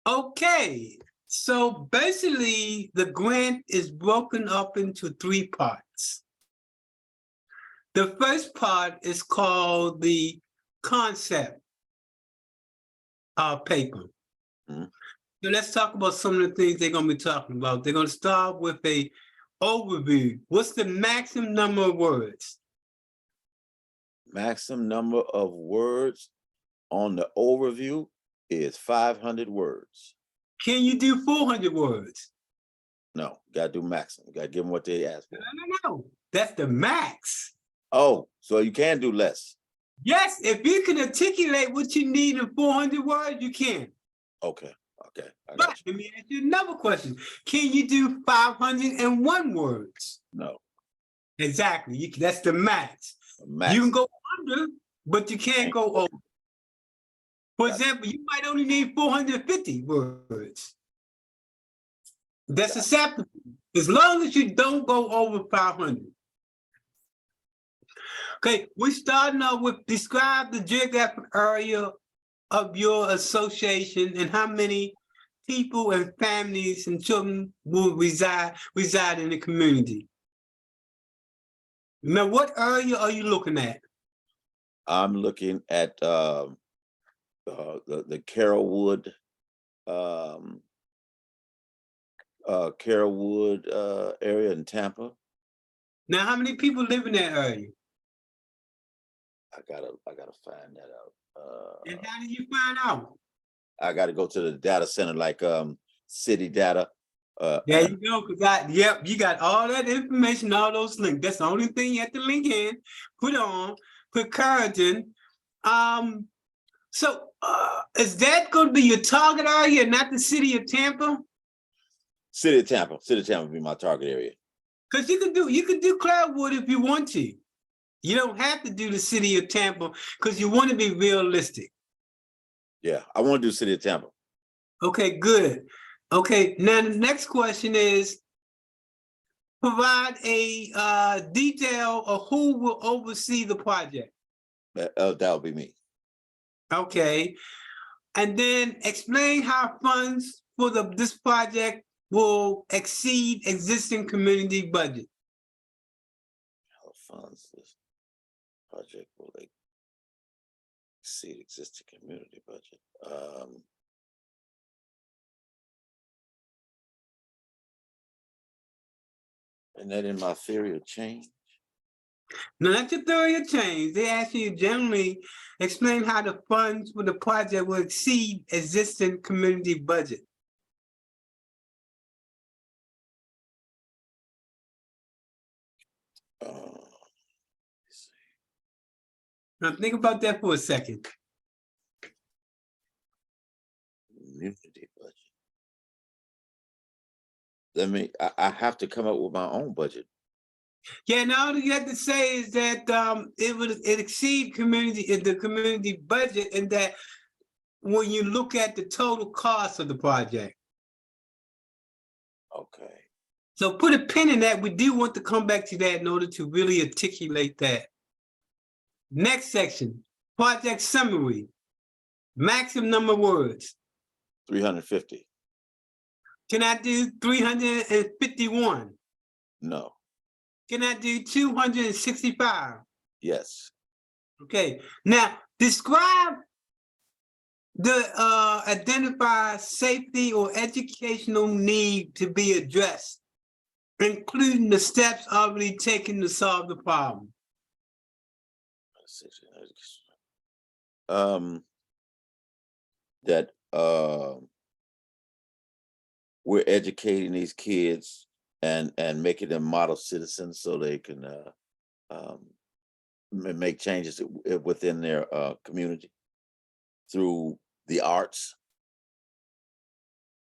Okay, so basically the grant is broken up into three parts. The first part is called the concept paper. Mhm. So let's talk about some of the things they're going to be talking about. They're going to start with a overview. What's the maximum number of words? Maximum number of words on the overview is 500 words. Can you do 400 words? No, gotta do maximum. Gotta give them what they ask for. No, that's the max. Oh, so you can do less. Yes, if you can articulate what you need in 400 words, you can. Okay, okay, I But got you. let me ask you another question. Can you do 501 words? No, Exactly. That's the max. You can max. go under, but you can't go over. For Got example, you might only need 450 words. That's Got acceptable, as long as you don't go over 500. Okay, we're starting off with describe the geographic area of your association and how many people and families and children will reside in the community. Now, what area are you looking at? I'm looking at the Carrollwood, um, Carrollwood area in Tampa. Now, how many people live in that area? I gotta find that out. And how did you find out? I gotta go to the data center like city data. There you go, yep, you got all that information, all those links. That's the only thing you have to link in, put on, put current in. So is that going to be your target area, not the city of Tampa? City of Tampa would be my target area. Because you can do Cloudwood if you want to. You don't have to do the city of Tampa because you want to be realistic. Yeah, I want to do city of Tampa. Okay, good. Okay, now the next question is provide a detail of who will oversee the project. That would be me. Okay, and then explain how funds for this project will exceed existing community budget. How funds this project will exceed existing community budget. And that in my theory of change. Now, not your theory of change. They ask you generally explain how the funds for the project will exceed existing community budget. Now, think about that for a second. Community budget. I have to come up with my own budget. Yeah, now all you have to say is that it exceed the community budget, and that when you look at the total cost of the project. Okay. So put a pin in that. We do want to come back to that in order to really articulate that. Next section, project summary. Maximum number of words. 350. Can I do 351? No. Can I do 265? Yes. Okay. Now describe the identify safety or educational need to be addressed, including the steps already taken to solve the problem. That we're educating these kids and making them model citizens so they can make changes within their community through the arts,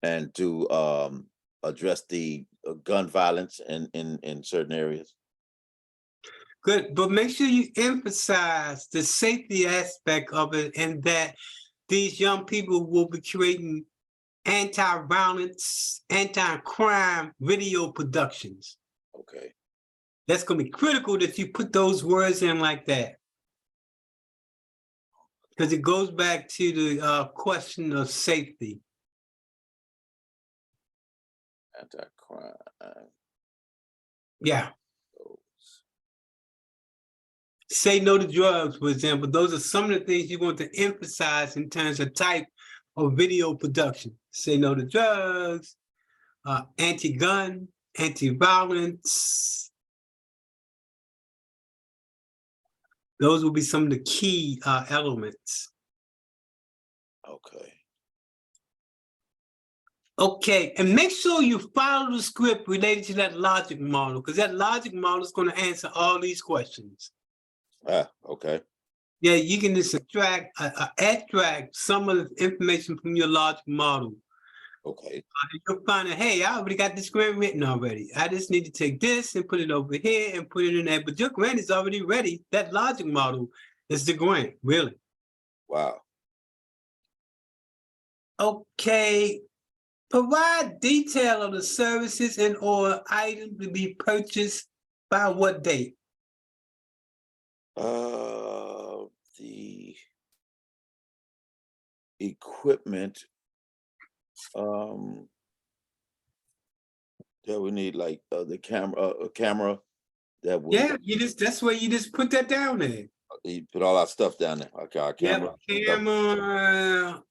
and to address the gun violence in certain areas. Good, but make sure you emphasize the safety aspect of it, and that these young people will be creating anti-violence, anti-crime video productions. Okay. That's going to be critical that you put those words in like that, because it goes back to the question of safety. Anti-crime. Yeah. goals. Say no to drugs, for example. Those are some of the things you want to emphasize in terms of type of video production. Say no to drugs, anti-gun, anti-violence. Those will be some of the key elements. Okay. Okay, and make sure you follow the script related to that logic model, because that logic model is going to answer all these questions. Okay. Yeah, you can just extract some of the information from your logic model. Okay. You'll find out, hey, I already got this grant written already. I just need to take this and put it over here and put it in there. But your grant is already ready. That logic model is the grant, really. Wow. Okay. Provide detail of the services and or items to be purchased by what date? The equipment that we need, like the camera that will Yeah, that's where you just put that down there. you put all our stuff down there. Okay, our camera, Camera,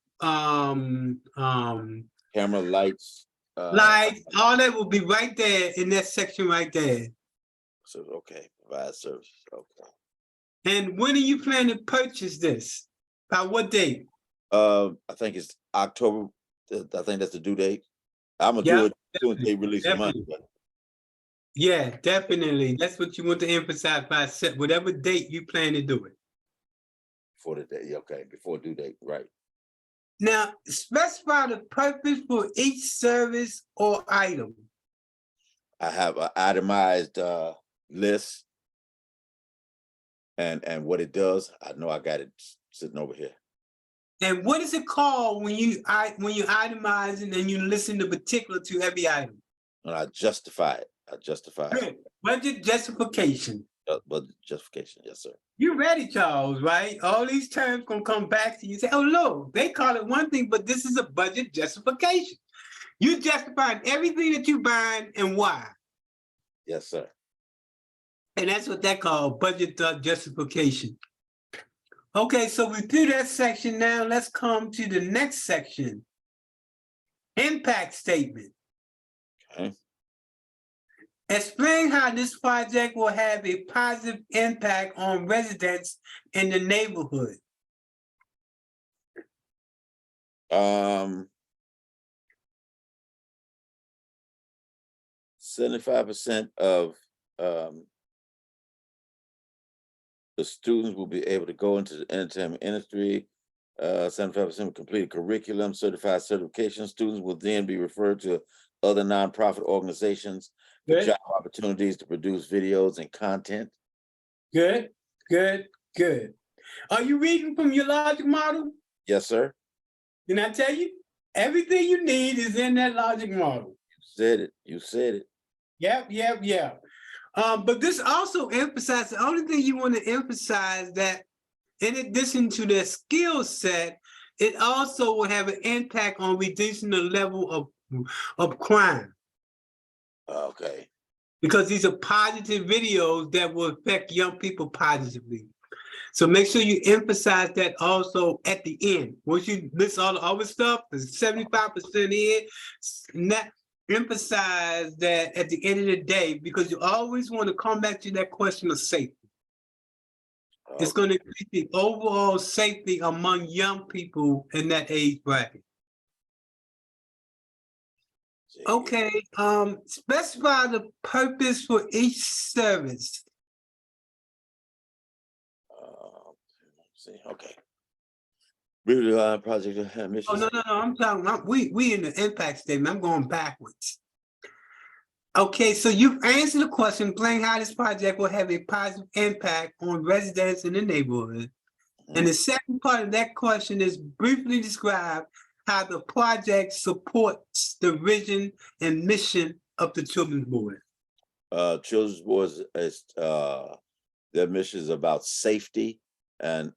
camera lights. lights, all that will be right there in that section right there. So okay, provide services. Okay. And when are you planning to purchase this? By what date? I think it's October. I think that's the due date. I'm gonna do it as soon as they release the money. But Yeah, definitely. That's what you want to emphasize by whatever date you plan to do it. before the day, okay, before due date, right? Now, specify the purpose for each service or item. I have an itemized list and what it does. I know I got it sitting over here. And what is it called when you itemize it and you listen to particular to every item? And I justify it. I justify it. Good. Budget justification. But justification, yes, sir. You ready, Charles, right? All these terms gonna come back to you. Say, oh, look, they call it one thing, but this is a budget justification. You justifying everything that you buying and why. Yes, sir. And that's what they call budget justification. Okay, so we through that section now. Let's come to the next section. Impact statement. Okay. Explain how this project will have a positive impact on residents in the neighborhood. 75% of the students will be able to go into the entertainment industry. 75% will complete a curriculum, certified certification. Students will then be referred to other nonprofit organizations for Good. job opportunities to produce videos and content. Good, good, good. Are you reading from your logic model? Yes, sir. Didn't I tell you? Everything you need is in that logic model. You said it. You said it. Yep. But this also emphasizes, the only thing you want to emphasize that in addition to their skill set, it also will have an impact on reducing the level of crime. Okay. Because these are positive videos that will affect young people positively. So make sure you emphasize that also at the end. Once you list all the other stuff, there's 75% in, emphasize that at the end of the day, because you always want to come back to that question of safety. Okay. It's going to increase the overall safety among young people in that age bracket. Okay, specify the purpose for each service. Okay. Really, project missions. Oh, no, I'm talking about, we in the impact statement. I'm going backwards. Okay, so you've answered the question, explain how this project will have a positive impact on residents in the neighborhood. And the second part of that question is briefly describe how the project supports the vision and mission of the Children's Board. Children's Board is their mission is about safety and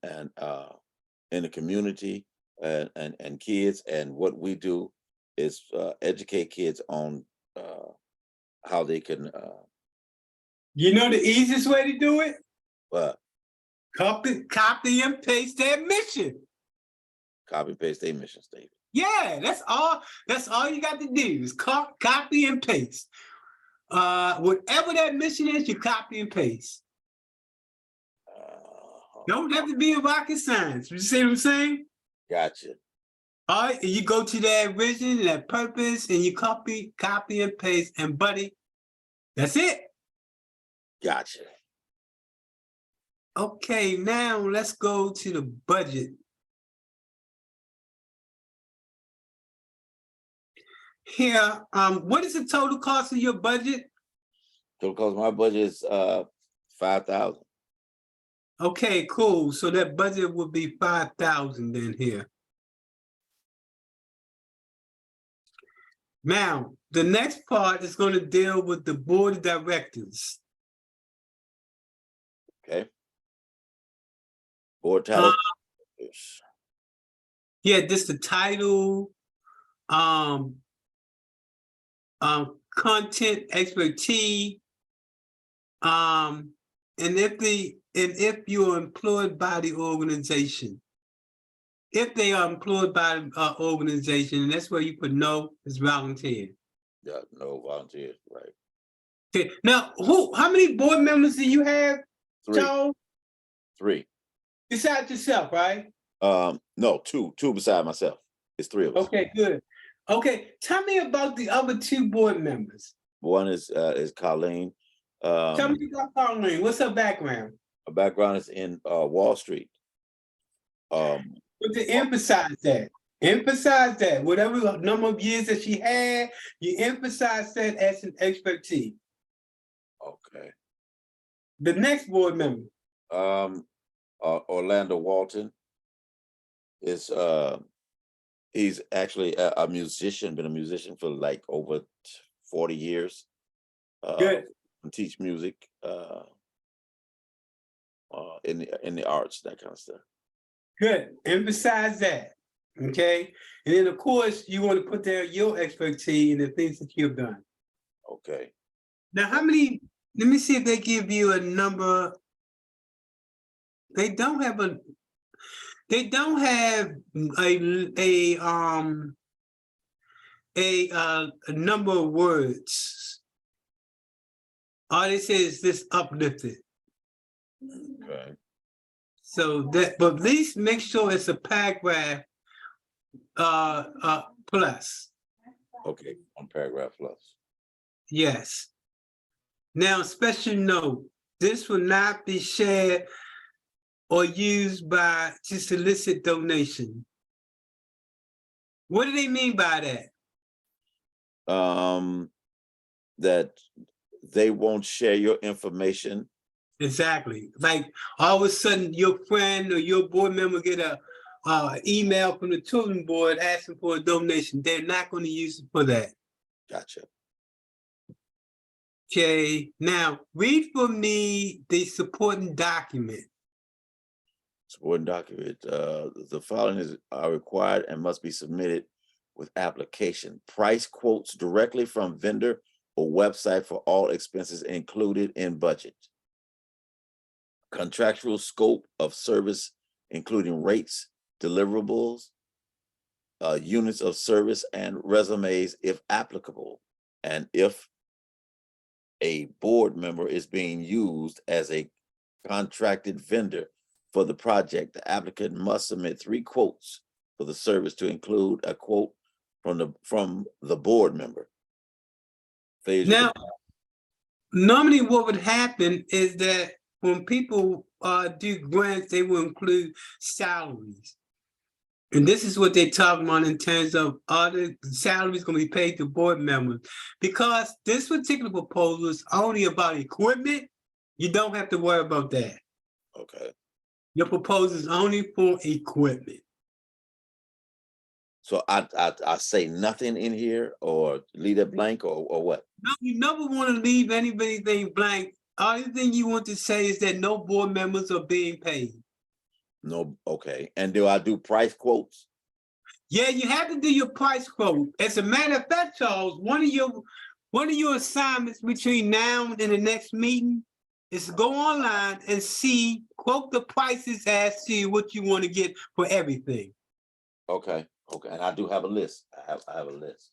in the community and kids, and what we do is educate kids on how they can, You know the easiest way to do it? uh, Copy and paste their mission. copy and paste their mission statement. Yeah, that's all. That's all you got to do is copy and paste. Whatever that mission is, you copy and paste. Don't have to be in rocket science. You see what I'm saying? Gotcha. All right, and you go to that vision, that purpose, and you copy and paste, and buddy, that's it. Gotcha. Okay, now let's go to the budget. Here, what is the total cost of your budget? Total cost of my budget is 5,000. Okay, cool. So that budget would be 5,000 then here. Now, the next part is going to deal with the board of directors. Okay. Board title. Yeah, this the title, content expertise, and if you're employed by the organization. If they are employed by the organization, and that's where you put no, it's volunteer. Yeah, no volunteers, right? Okay, now how many board members do you have, 3. Charles? 3. Besides yourself, right? No, 2 beside myself. It's 3 of us. Okay, good. Okay, tell me about the other 2 board members. One is Colleen. Tell me about Colleen. What's her background? Her background is in Wall Street. But to emphasize that. Emphasize that. Whatever number of years that she had, you emphasize that as an expertise. Okay. The next board member. Orlando Walton is he's actually a musician, been a musician for like over 40 years. Good. Teach music in the arts, that kind of stuff. Good. Emphasize that. Okay. And then of course you want to put there your expertise and the things that you've done. Okay. Now how many, let me see if they give you a number. They don't have a number of words. All they say is this uplifted. Okay. So that, but at least make sure it's a paragraph plus. Okay, 1 paragraph plus. Yes. Now, special note, this will not be shared or used to solicit donation. What do they mean by that? That they won't share your information. Exactly. Like all of a sudden your friend or your board member get a email from the children's board asking for a donation. They're not going to use it for that. Gotcha. Okay, now read for me the supporting document. Supporting document. The following are required and must be submitted with application. Price quotes directly from vendor or website for all expenses included in budget. Contractual scope of service, including rates, deliverables, units of service, and resumes if applicable. And if a board member is being used as a contracted vendor for the project, the applicant must submit 3 quotes for the service to include a quote from the board member. Now, normally what would happen is that when people do grants, they will include salaries. And this is what they're talking about in terms of other salaries going to be paid to board members. Because this particular proposal is only about equipment, you don't have to worry about that. Okay. Your proposal is only for equipment. So I say nothing in here or leave it blank or what? No, you never want to leave anything blank. Only thing you want to say is that no board members are being paid. No, okay. And do I do price quotes? Yeah, you have to do your price quote. As a matter of fact, Charles, one of One of your assignments between now and the next meeting is to go online and see, quote the prices as to what you want to get for everything. Okay, okay, and I do have a list. I have a list.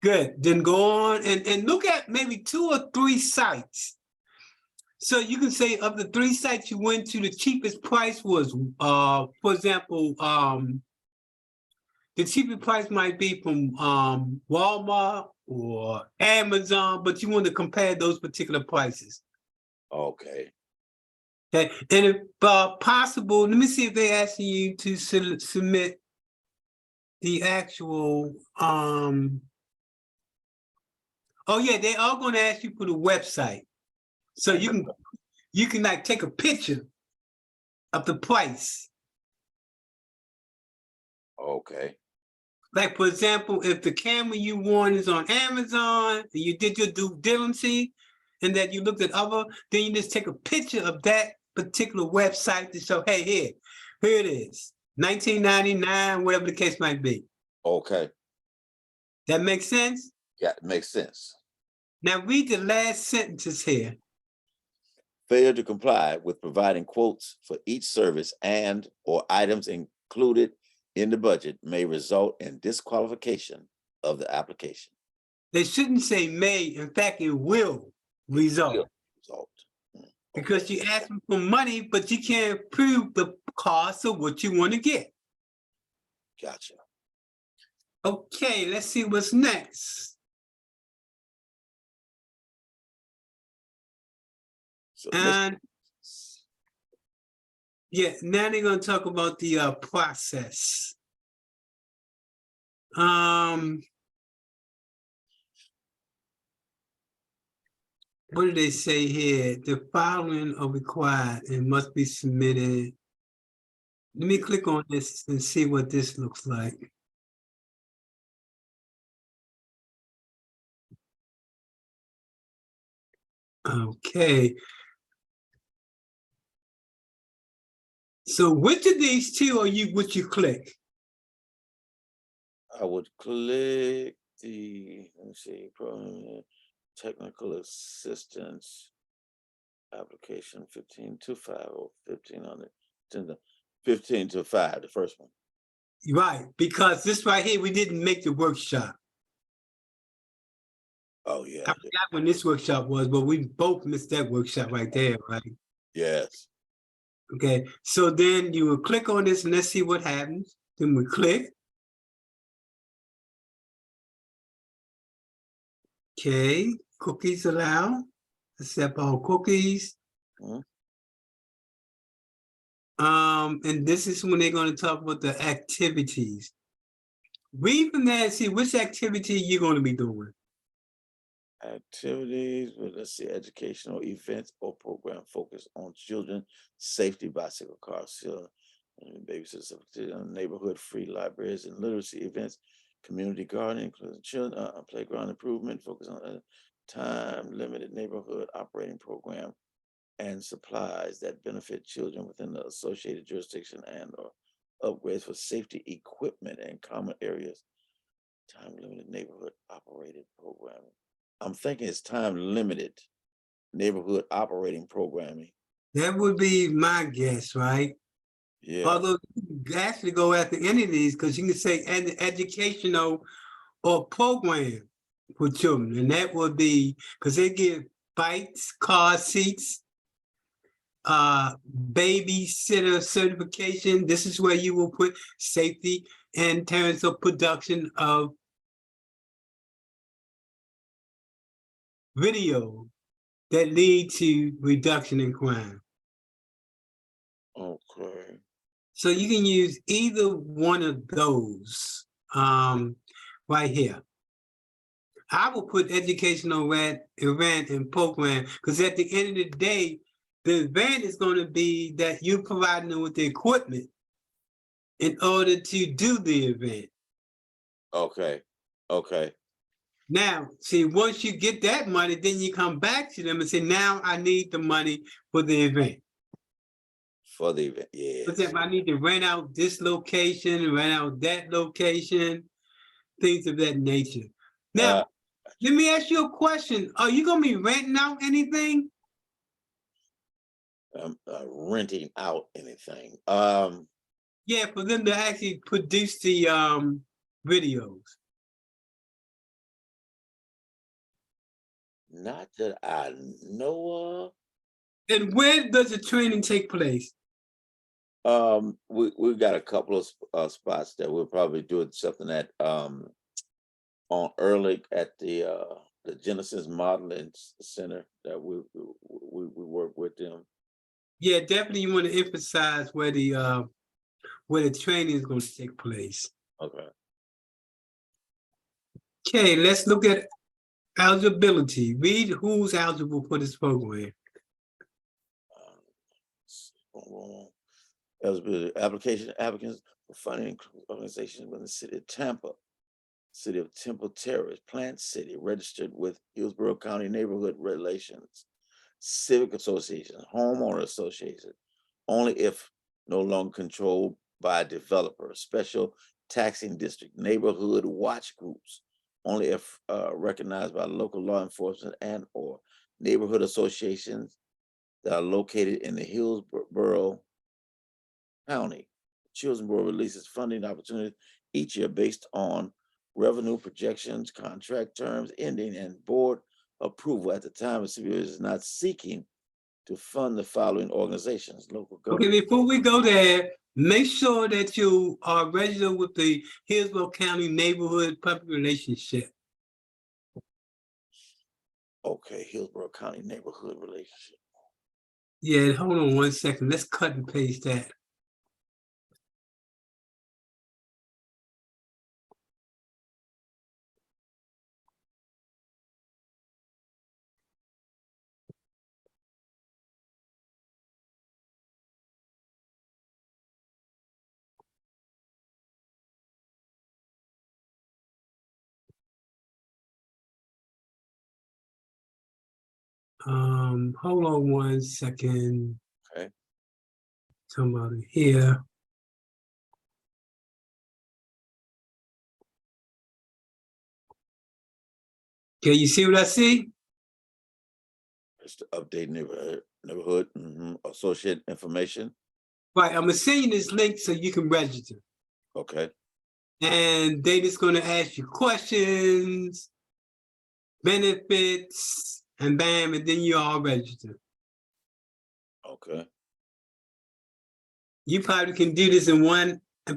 Good. Then go on and look at maybe 2 or 3 sites. So you can say of the 3 sites you went to, the cheapest price was, for example, the cheapest price might be from Walmart or Amazon, but you want to compare those particular prices. Okay, Okay, and if possible, let me see if they're asking you to submit the actual, oh yeah, they are going to ask you for the website. So you can like take a picture of the price. okay, Like for example, if the camera you want is on Amazon, and you did your due diligence, and that you looked at other, then you just take a picture of that particular website to show, hey, here it is, 1999, whatever the case might be. okay. That makes sense? Yeah, it makes sense. Now read the last sentences here. Failure to comply with providing quotes for each service and or items included in the budget may result in disqualification of the application. They shouldn't say may, in fact, it will result. Because you ask them for money, but you can't prove the cost of what you want to get. Gotcha. Okay, let's see what's next. So And yeah, now they're going to talk about the process. What do they say here? The following are required and must be submitted. Let me click on this and see what this looks like. Okay. So which of these 2 are would you click? I would click the, let me see, program technical assistance application 1525 or 1500, 1525, the first one. Right, because this right here, we didn't make the workshop. Oh yeah. I forgot when this workshop was, but we both missed that workshop right there, right? Yes. Okay, so then you will click on this and let's see what happens. Then we click. Okay, cookies allowed, accept all cookies. Mhm. And this is when they're going to talk about the activities. Read from there and see which activity you're going to be doing. Activities, well, let's see, educational events or program focused on children, safety, bicycle, cars, babysitter, neighborhood free libraries and literacy events, community gardening, including children, playground improvement, focus on time limited neighborhood operating program and supplies that benefit children within the associated jurisdiction and or upgrades for safety equipment and common areas. Time limited neighborhood operated programming. I'm thinking it's time limited neighborhood operating programming. That would be my guess, right? Yeah. Although you can actually go after any of these because you can say educational or program for children, and that would be because they give bikes, car seats, babysitter certification. This is where you will put safety in terms of production of video that lead to reduction in crime. Okay. So you can use either one of those right here. I will put educational event and program because at the end of the day, the event is going to be that you're providing them with the equipment in order to do the event. Okay. Okay. Now, see, once you get that money, then you come back to them and say, now I need the money for the event. For the event, yes. For example, I need to rent out this location, rent out that location, things of that nature. Now, Let me ask you a question. Are you gonna be renting out anything? Renting out anything. Yeah, for them to actually produce the videos. Not that I know And where does the training take place? of. We've got a couple of spots that we'll probably do something at on Ehrlich at the Genesis Modeling Center that we work with them. Yeah, definitely you want to emphasize where the training is going to take place. Okay. Okay, let's look at eligibility. Read who's eligible for this program. Eligibility application applicants for funding organizations within the city of Tampa, city of Temple Terrace, Plant City, registered with Hillsborough County Neighborhood Relations, civic association, homeowner association, only if no longer controlled by a developer, special taxing district, neighborhood watch groups, only if recognized by local law enforcement and or neighborhood associations that are located in the Hillsborough County. Children's Board releases funding opportunities each year based on revenue projections, contract terms ending, and board approval at the time. The CBO is not seeking to fund the following organizations: local government. Okay, before we go there, make sure that you are registered with the Hillsborough County Neighborhood Public Relationship. Okay, Hillsborough County Neighborhood Relationship. Yeah, hold on 1 second. Let's cut and paste that. Hold on 1 second. Okay. Come out of here. Okay, you see what I see? It's to update neighborhood associate information. Right, I'm gonna send you this link so you can register. Okay. And they just gonna ask you questions, benefits, and bam, and then you all register. Okay. You probably can do this in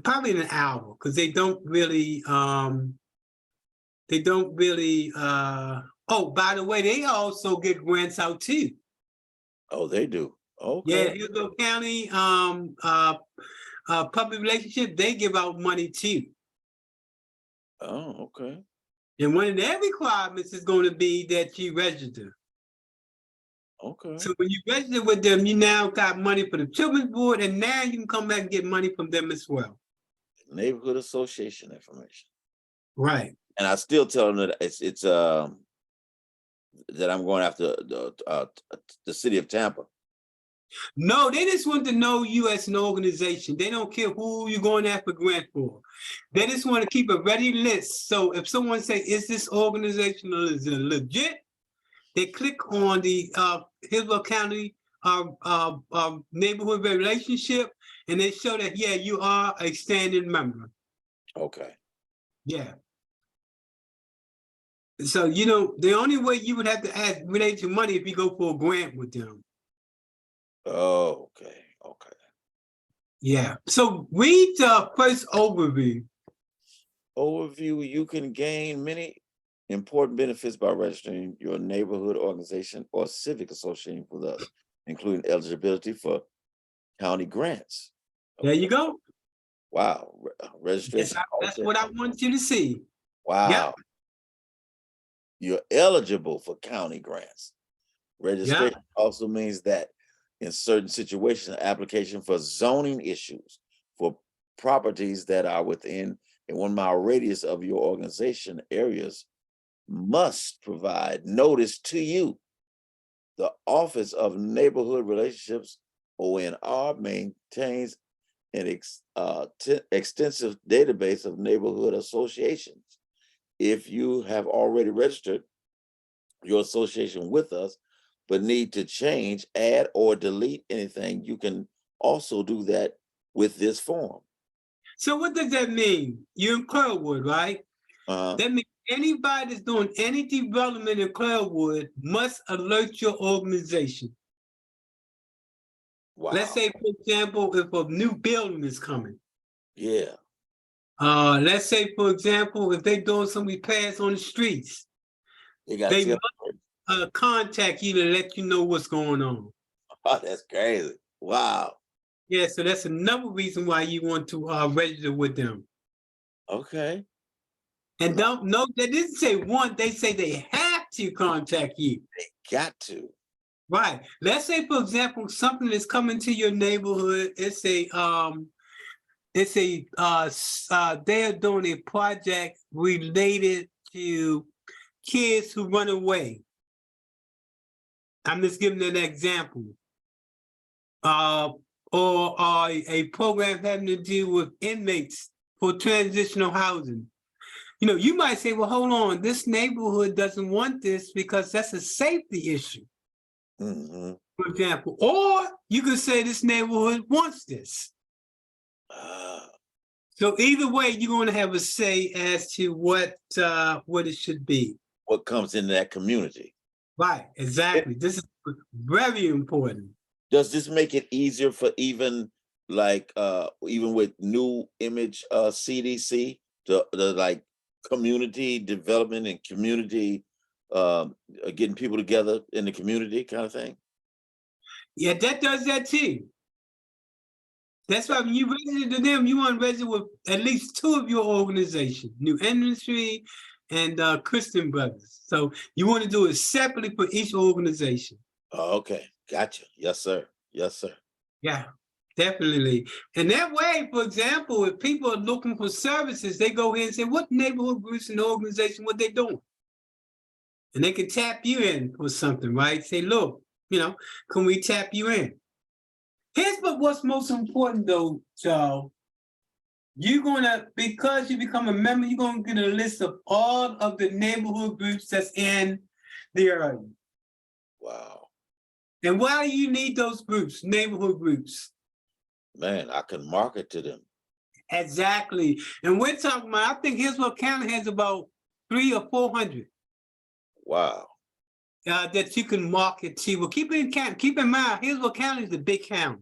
probably in an hour, because they don't really oh, by the way, they also get grants out too. Oh, they do. Yeah, Okay. Hillsborough County public relationship, they give out money too. Oh, okay. And one of their requirements is going to be that you register. Okay. So when you register with them, you now got money for the Children's Board, and now you can come back and get money from them as well. Neighborhood association information. Right. And I still tell them that it's that I'm going after the city of Tampa. No, they just want to know you as an organization. They don't care who you're going after grant for. They just want to keep a ready list. So if someone say, is this organization legit? They click on the Hillsborough County neighborhood relationship, and they show that, yeah, you are a standing member. Okay. Yeah. So, the only way you would have to ask relate to money if you go for a grant with them. Oh, okay. Okay. Yeah. So read the first overview. Overview: you can gain many important benefits by registering your neighborhood organization or civic association with us, including eligibility for county grants. There you go. Wow. Registration. That's what I want you to see. Wow. Yep. You're eligible for county grants. Registration also means that in certain situations, an application for zoning issues for properties that are within a 1 mile radius of your organization areas must provide notice to you. The Office of Neighborhood Relationships, ONR, maintains an extensive database of neighborhood associations. If you have already registered your association with us, but need to change, add, or delete anything, you can also do that with this form. So what does that mean? You're in Clearwood, right? Uh, That means anybody that's doing any development in Clearwood must alert your organization. wow. Let's say, for example, if a new building is coming. Yeah. Let's say, for example, if they're doing some repairs on the streets, You got they to must contact you to let you know what's going on. Oh, that's crazy. Wow. Yeah, so that's another reason why you want to register with them. Okay. And don't know, they didn't say want, they say they have to contact you. Got to. Right. Let's say, for example, something is coming to your neighborhood. They're doing a project related to kids who run away. I'm just giving an example. Or a program having to do with inmates for transitional housing. You know, you might say, well, hold on, this neighborhood doesn't want this because that's a safety issue, Mm-hmm. for example. Or you could say this neighborhood wants this. So either way, you're going to have a say as to what it should be. What comes into that community. Right, exactly. This is very important. Does this make it easier for even even with new image CDC the like community development and community getting people together in the community kind of thing? Yeah, that does that too. That's why when you register to them, you want to register with at least two of your organizations, New Industry and Christian Brothers. So you want to do it separately for each organization. Oh, okay, gotcha. Yes, sir. Yes, sir. Yeah, definitely. And that way, for example, if people are looking for services, they go in and say, what neighborhood groups and organization, what they doing? And they can tap you in for something, right? Say, look, can we tap you in? Here's what's most important though, Charles. Because you become a member, you're gonna get a list of all of the neighborhood groups that's in the area. Wow. And why do you need those groups, neighborhood groups? Man, I can market to them. Exactly. And we're talking about, I think Hillsborough County has about 300 or 400. Wow. That you can market to. Well, keep in mind, Hillsborough County is a big county.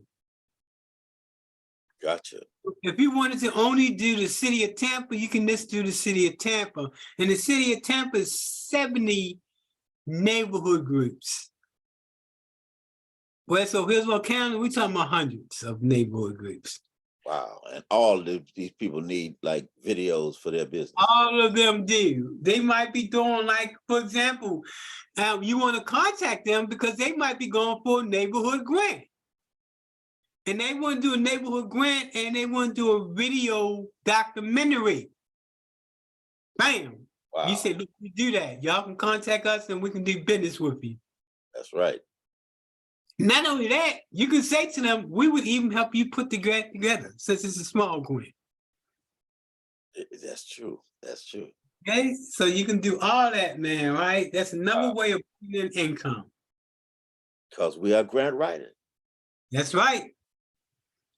Gotcha. If you wanted to only do the city of Tampa, you can just do the city of Tampa. And the city of Tampa is 70 neighborhood groups. Well, so Hillsborough County, we're talking about hundreds of neighborhood groups. Wow. And all these people need like videos for their business. All of them do. They might be doing, like, for example, you want to contact them because they might be going for a neighborhood grant. And they want to do a neighborhood grant and they want to do a video documentary. Bam. Wow. You say, look, we do that. Y'all can contact us and we can do business with you. That's right. Not only that, you can say to them, we would even help you put the grant together since it's a small grant. That's true. That's true. Okay, so you can do all that, man, right? That's another way of putting in income. Because we are grant writers. That's right.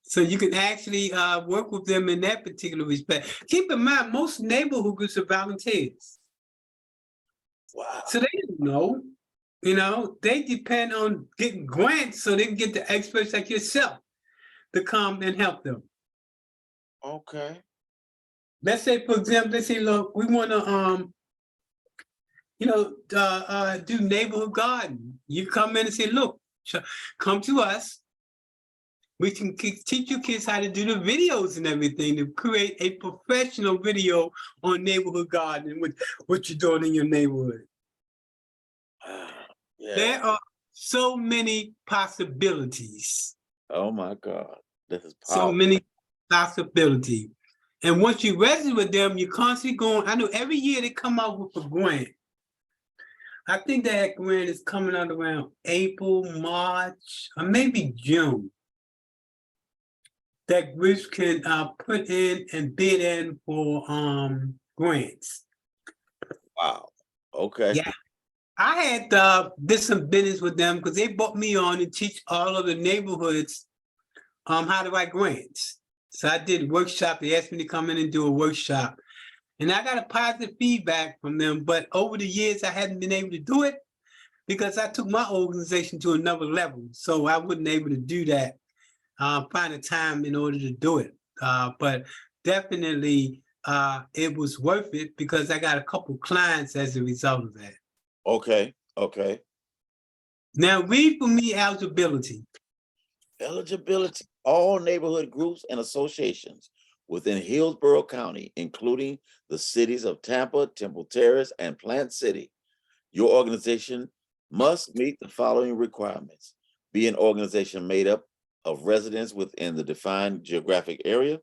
So you can actually work with them in that particular respect. Keep in mind, most neighborhood groups are volunteers. Wow. So they don't know, they depend on getting grants so they can get the experts like yourself to come and help them. Okay. Let's say, for example, they say, look, we want to, do neighborhood garden. You come in and say, look, come to us. We can teach your kids how to do the videos and everything to create a professional video on neighborhood gardening with what you're doing in your neighborhood. Yeah. There are so many possibilities. Oh my God. This is So powerful. many possibilities. And once you register with them, you're constantly going, I know every year they come out with a grant. I think that grant is coming out around April, March, or maybe June. That groups can put in and bid in for grants. Wow. Okay. Yeah. I had did some business with them because they brought me on to teach all of the neighborhoods how to write grants. So I did workshop. They asked me to come in and do a workshop. And I got a positive feedback from them. But over the years, I hadn't been able to do it because I took my organization to another level. So I wasn't able to do that, find a time in order to do it. But definitely it was worth it because I got a couple clients as a result of that. Okay, okay. Now read for me eligibility. Eligibility, all neighborhood groups and associations within Hillsborough County, including the cities of Tampa, Temple Terrace, and Plant City. Your organization must meet the following requirements. Be an organization made up of residents within the defined geographic area.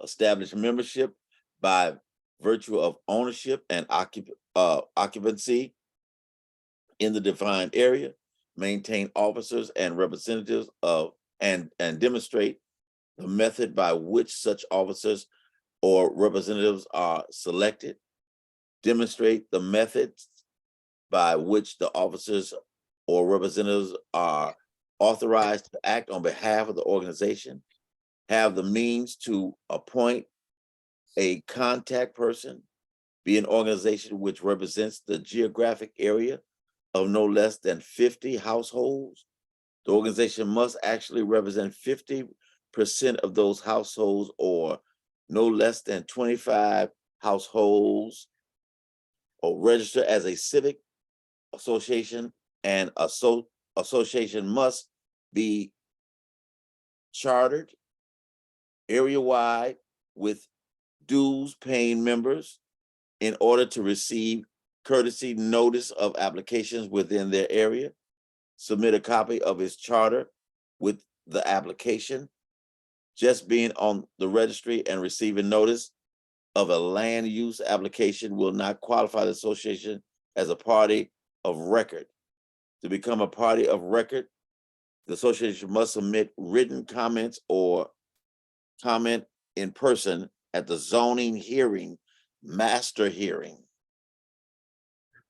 Establish membership by virtue of ownership and occupancy in the defined area. Maintain officers and representatives of and demonstrate the method by which such officers or representatives are selected. Demonstrate the methods by which the officers or representatives are authorized to act on behalf of the organization. Have the means to appoint a contact person. Be an organization which represents the geographic area of no less than 50 households. The organization must actually represent 50% of those households or no less than 25 households, or register as a civic association, and association must be chartered area-wide with dues paying members in order to receive courtesy notice of applications within their area. Submit a copy of its charter with the application. Just being on the registry and receiving notice of a land use application will not qualify the association as a party of record. To become a party of record, the association must submit written comments or comment in person at the zoning hearing, master hearing.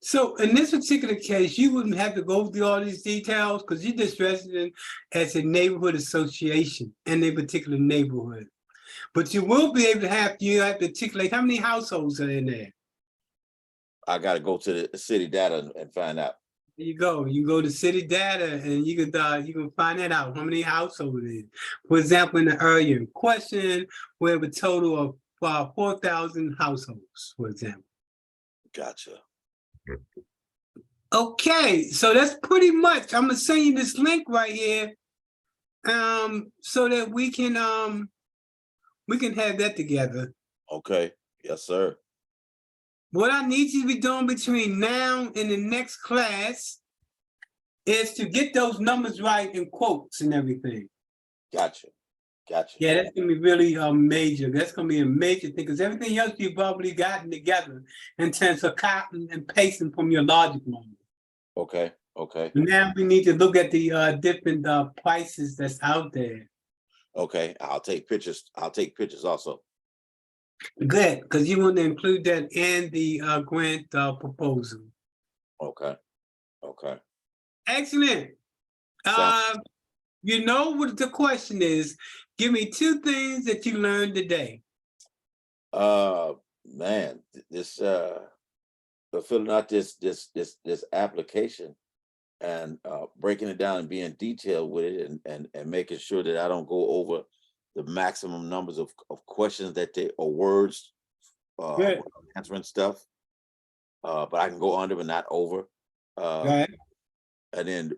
So in this particular case, you wouldn't have to go through all these details because you're just resident as a neighborhood association in a particular neighborhood. But you will be able to have to articulate how many households are in there. I got to go to the city data and find out. There you go. You go to city data and you can find that out how many households it is. For example, in the area in question, we have a total of 4,000 households, for example. Gotcha. Okay, so that's pretty much. I'm gonna send you this link right here, so that we can have that together. Okay. Yes, sir. What I need you to be doing between now and the next class is to get those numbers right in quotes and everything. Gotcha. Gotcha. Yeah, that's gonna be really major. That's gonna be a major thing because everything else you've probably gotten together in terms of copying and pasting from your logic model. Okay. Okay. Now we need to look at the different prices that's out there. Okay. I'll take pictures. I'll take pictures also. Good, because you want to include that in the grant proposal. Okay. Okay. Excellent. You know what the question is? Give me 2 things that you learned today. Man, this filling out this application and breaking it down and being detailed with it and making sure that I don't go over the maximum numbers of questions that they or words answering stuff. But I can go under but not over. Right. And then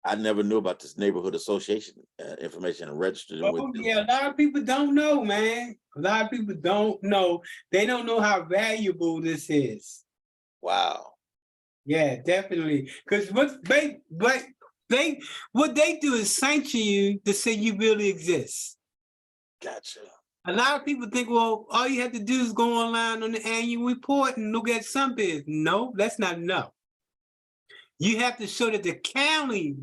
I never knew about this neighborhood association information and registered with. Yeah, a lot of people don't know, man. A lot of people don't know. They don't know how valuable this is. Wow. Yeah, definitely. Because what they do is sanction you to say you really exist. Gotcha. A lot of people think, well, all you have to do is go online on the annual report and look at some bids. No, that's not enough. You have to show that the county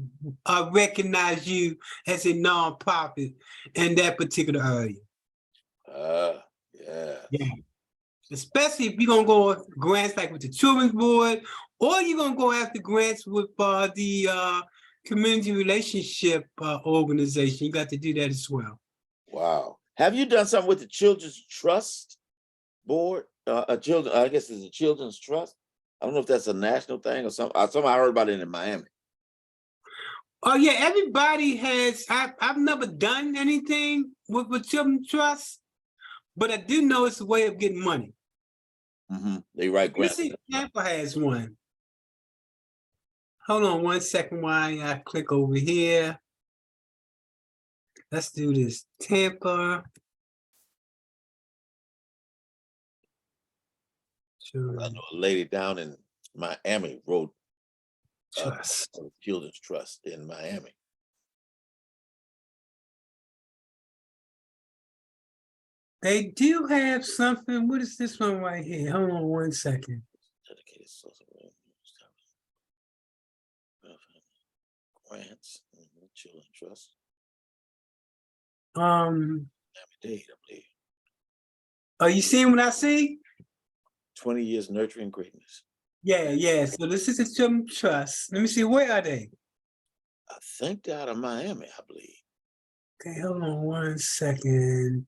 recognize you as a nonprofit in that particular area. Yeah. Yeah. Especially if you're gonna go with grants like with the Children's Board, or you're gonna go after grants with the Community Relationship Organization. You got to do that as well. Wow. Have you done something with the Children's Trust Board? Children, I guess it's a Children's Trust. I don't know if that's a national thing or something. Something I heard about it in Miami. Oh yeah, everybody has. I've never done anything with Children's Trust, but I do know it's a way of getting money. They write You grants. see, Tampa has one. Hold on 1 second while I click over here. Let's do this. Tampa. Sure. I know a lady down in Miami wrote Trust. Children's Trust in Miami. They do have something. What is this one right here? Hold on 1 second. Dedicated source of grants, Children's Trust. Miami-Dade, I believe. Are you seeing what I see? 20 years nurturing greatness. Yeah. So this is the Children's Trust. Let me see. Where are they? I think they're out of Miami, I believe. Okay, hold on 1 second.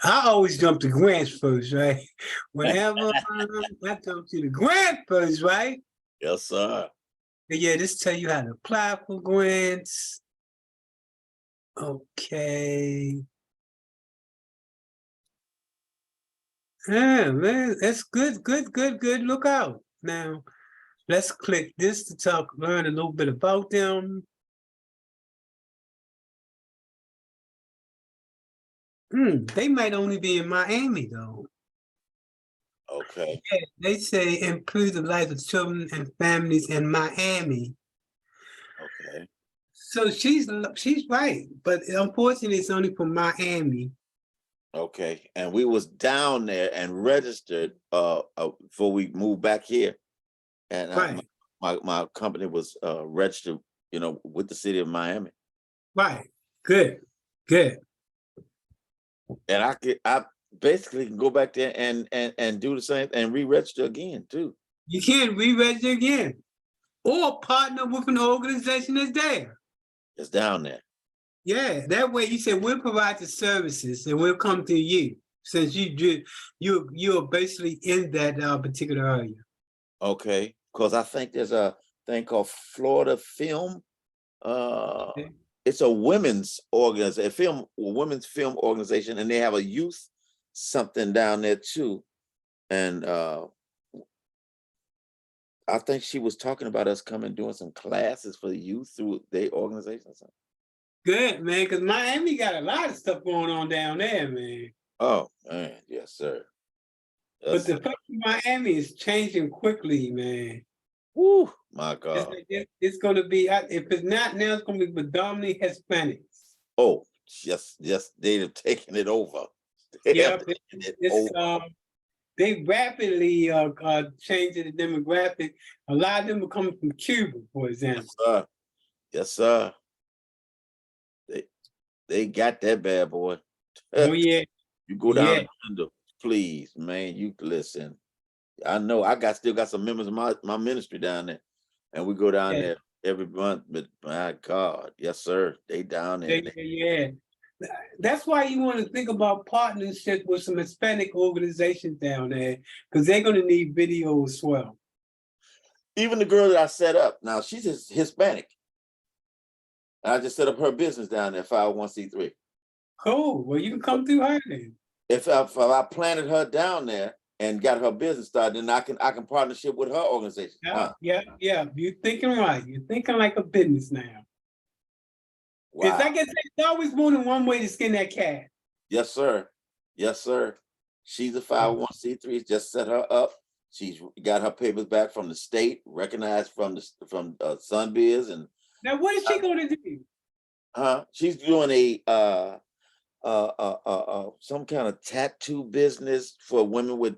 I always jump to grants first, right? Whenever I jump to the grant first, right? Yes, sir. Yeah, this tell you how to apply for grants. Okay. Yeah, man, that's good. Look out. Now, let's click this to learn a little bit about them. They might only be in Miami, though. Okay. Yeah, they say improve the lives of children and families in Miami. Okay. So she's right, but unfortunately, it's only for Miami. Okay. And we was down there and registered before we moved back here. And Right. My company was registered, with the city of Miami. Right. Good. And I basically can go back there and do the same and re-register again too. You can re-register again, or partner with an organization that's there. It's down there. Yeah, that way you said we'll provide the services and we'll come to you since you're basically in that particular area. Okay, because I think there's a thing called Florida Film. Okay. It's a women's organization, women's film organization, and they have a youth something down there too. And I think she was talking about us coming doing some classes for the youth through their organization or something. Good, man, because Miami got a lot of stuff going on down there, man. Oh man, yes, sir. But the place in Miami is changing quickly, man. Woo, my God. It's going to be, if it's not now, it's going to be predominantly Hispanics. Oh, yes, they've taken it over. Yeah, they rapidly changing the demographic. A lot of them are coming from Cuba, for example. Yes, sir. Yes, sir. They got that bad boy. Oh yeah. You go down the window, please, man. You listen. I know I still got some members of my ministry down there, and we go down there every month. But my God, yes, sir, they down there. Yeah. That's why you want to think about partnership with some Hispanic organizations down there, because they're going to need video as well. Even the girl that I set up, now she's Hispanic. I just set up her business down there, 501c3. Cool. Well, you can come through her then. If I planted her down there and got her business started, then I can partnership with her organization. Yeah. You're thinking right. You're thinking like a business now. Wow. Like I said, there's always more than one way to skin that cat. Yes, sir. She's a 501c3. Just set her up. She's got her papers back from the state, recognized from Sunbiz. And now, what is she going to do? She's doing some kind of tattoo business for women with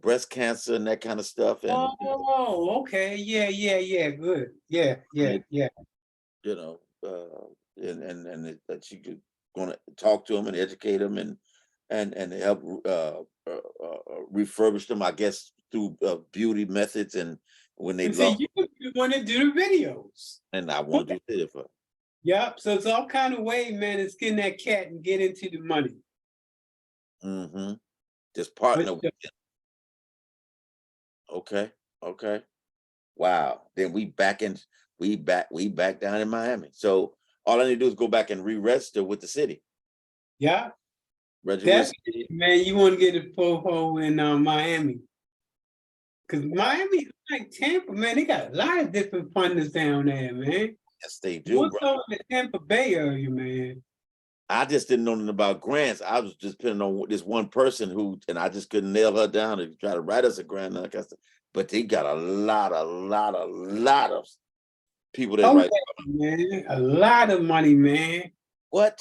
breast cancer and that kind of stuff. And okay, yeah, good, yeah. And that she's going to talk to them and educate them and and help refurbish them, I guess, through beauty methods and when they And see, lost, you want to do the videos. and I want to do it for. Yep. So it's all kind of way, man. It's getting that cat and get into the money. Mm-hmm. Just But partner with them. Okay. Okay. Wow. Then we back down in Miami. So all I need to do is go back and re-register with the city. yeah, Register with that's man. You want to get a fofo in Miami, because Miami, like Tampa, man, they got a lot of different funders down there, man. yes, they do, What's bro. over in the Tampa Bay area, man? I just didn't know nothing about grants. I was just depending on this one person and I just couldn't nail her down and try to write us a grant. Like I said, but they got a lot of people that Oh, write. yeah, man, a lot of money, man. What?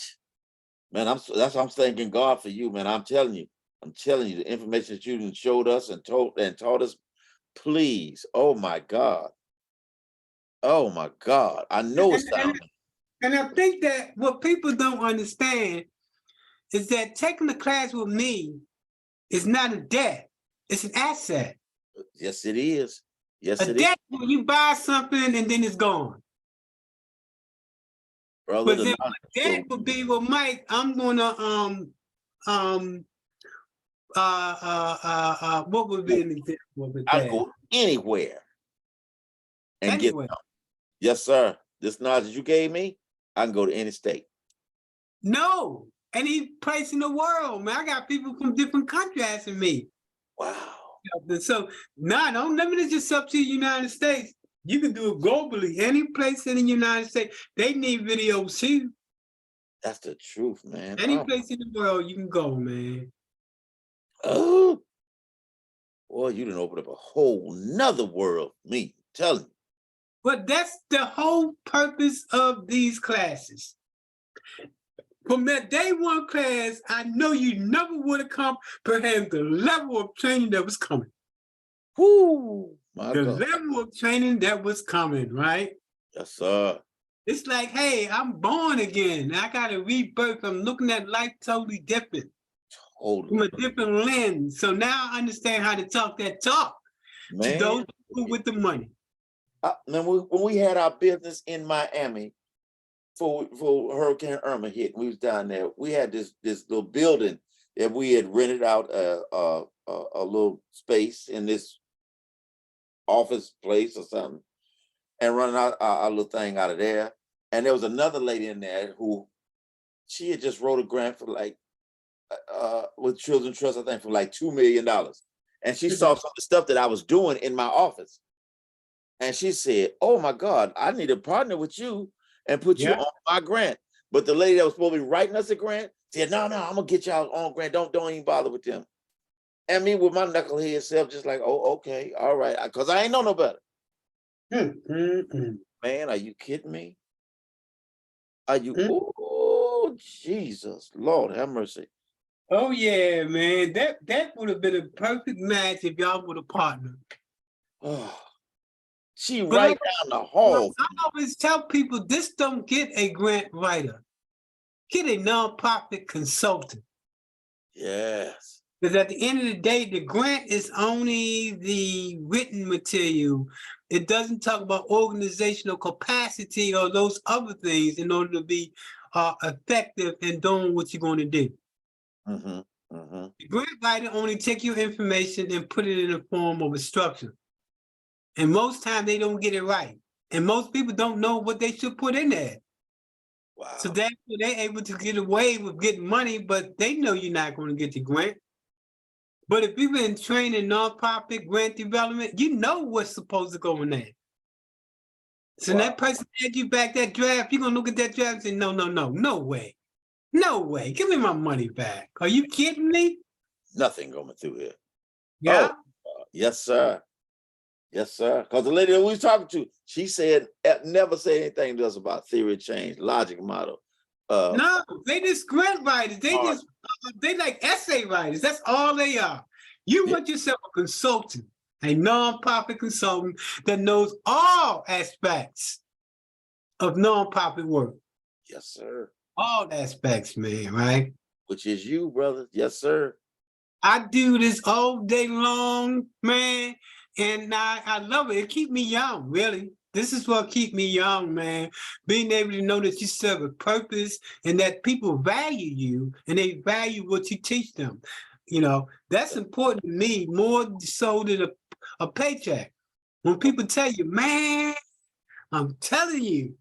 Man, that's what I'm thanking God for you, man. I'm telling you, the information that you showed us and taught us, please. Oh my God. Oh my God. I know it's down. And I think that what people don't understand is that taking the class with me is not a debt, it's an asset. Yes, it is. Yes, A it is. debt when you buy something and then it's gone. Brother, But then debt would be, well, Mike, I'm gonna what would be an example of a I debt? go anywhere and Anyway. get them. Yes, sir. This knowledge that you gave me, I can go to any state. No, any place in the world, man. I got people from different countries asking me. Wow. So don't limit it just up to the United States. You can do it globally. Any place in the United States, they need videos too. That's the truth, man. Any place in the world you can go, man. Oh, boy, you didn't open up a whole nother world for me. I'm telling you. But that's the whole purpose of these classes. From that day one class, I know you never would have comprehended the level of training that was coming. Whoo, my The God. level of training that was coming, right? Yes, sir. It's like, hey, I'm born again. I got a rebirth. I'm looking at life totally different. Totally. From a different lens. So now I understand how to talk that talk to those people with the money. Man, when we had our business in Miami for Hurricane Irma hit, we was down there. We had this little building that we had rented out a little space in this office place or something, and running out our little thing out of there. And there was another lady in there who she had just wrote a grant for like with Children's Trust, I think, for like $2 million. And she saw some of the stuff that I was doing in my office. And she said, oh my God, I need to partner with you and put you on my grant. But the lady that was supposed to be writing us a grant said, no, I'm gonna get y'all on grant. Don't even bother with them. And me with my knucklehead self, just like, oh, okay, all right. Cause I ain't know no better. Man, are you kidding me? Are you, oh, Jesus, Lord have mercy. Oh yeah, man. That would have been a perfect match if y'all would have partnered. Oh, she right down the hall. I always tell people, this don't get a grant writer. Get a nonprofit consultant. Yes. Because at the end of the day, the grant is only the written material. It doesn't talk about organizational capacity or those other things in order to be effective in doing what you're going to do. The grant writer only take your information and put it in the form of a structure. And most times they don't get it right. And most people don't know what they should put in there. Wow. So they're able to get away with getting money, but they know you're not going to get the grant. But if you've been trained in nonprofit grant development, you know what's supposed to go in there. So that person had you back that draft, you're going to look at that draft and say, no way. No way. Give me my money back. Are you kidding me? Nothing going through here. Yeah. Oh, yes, sir. Yes, sir. Because the lady that we was talking to, she said, never say anything to us about theory of change, logic model. No, they just grant writers. They like essay writers. That's all they are. You want yourself a consultant, a nonprofit consultant that knows all aspects of nonprofit work. Yes, sir. All aspects, man, right? which is you, brother. Yes, sir. I do this all day long, man, and I love it. It keep me young, really. This is what keep me young, man. Being able to know that you serve a purpose and that people value you and they value what you teach them. You know, that's important to me more so than a paycheck. When people tell you, man, I'm telling you,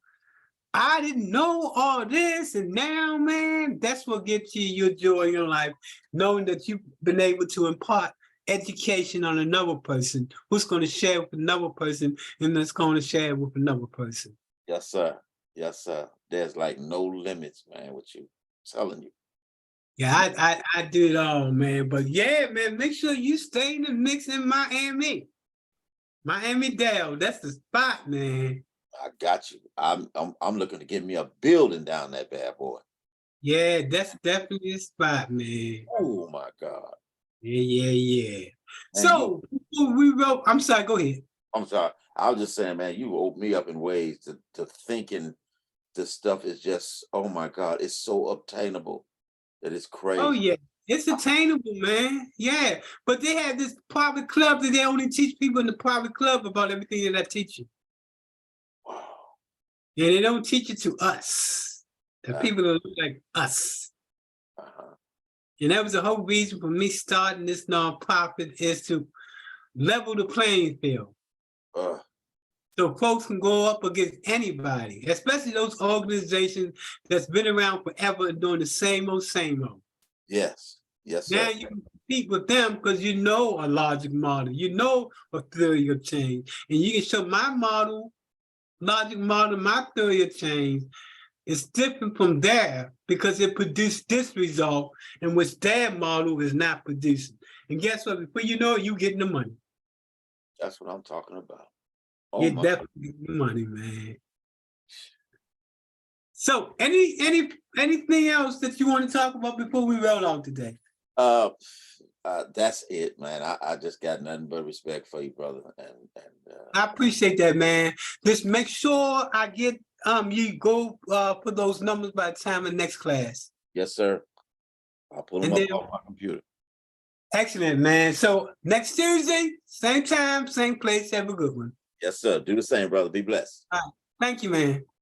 I didn't know all this, and now, man, that's what gives you your joy in your life, knowing that you've been able to impart education on another person who's going to share with another person, and that's going to share with another person. Yes, sir. Yes, sir. There's like no limits, man, with you. I'm telling you. Yeah, I do it all, man. But yeah, man, make sure you stay in the mix in Miami. Miami-Dade, that's the spot, man. I got you. I'm looking to get me a building down that bad boy. Yeah, that's definitely the spot, man. Oh my God. Yeah. Man, So before we wrote, I'm sorry, go ahead. I'm sorry. I was just saying, man, you opened me up in ways to thinking this stuff is just, oh my God, it's so obtainable that it's Oh crazy. yeah, it's attainable, man. Yeah, but they have this private club that they only teach people in the private club about everything that I teach you, Wow. and they don't teach it to us, the people that look like us. Uh-huh. And that was the whole reason for me starting this nonprofit is to level the playing field. Uh, So folks can go up against anybody, especially those organizations that's been around forever and doing the same old, same old. yes. Yes, sir. Now you can compete with them because you know a logic model, you know a theory of change, and you can show my model, logic model, my theory of change is different from there because it produced this result in which their model is not producing. And guess what? Before you know it, you getting the money. That's what I'm talking about. Oh You're my. definitely getting the money, man. So anything else that you want to talk about before we roll out today? That's it, man. I just got nothing but respect for you, brother. And I appreciate that, man. Just make sure I get you go put those numbers by the time of next class. yes, sir. I'll pull them And up then on my computer. excellent, man. So next Tuesday, same time, same place. Have a good one. Yes, sir. Do the same, brother. Be blessed. All right. Thank you, man.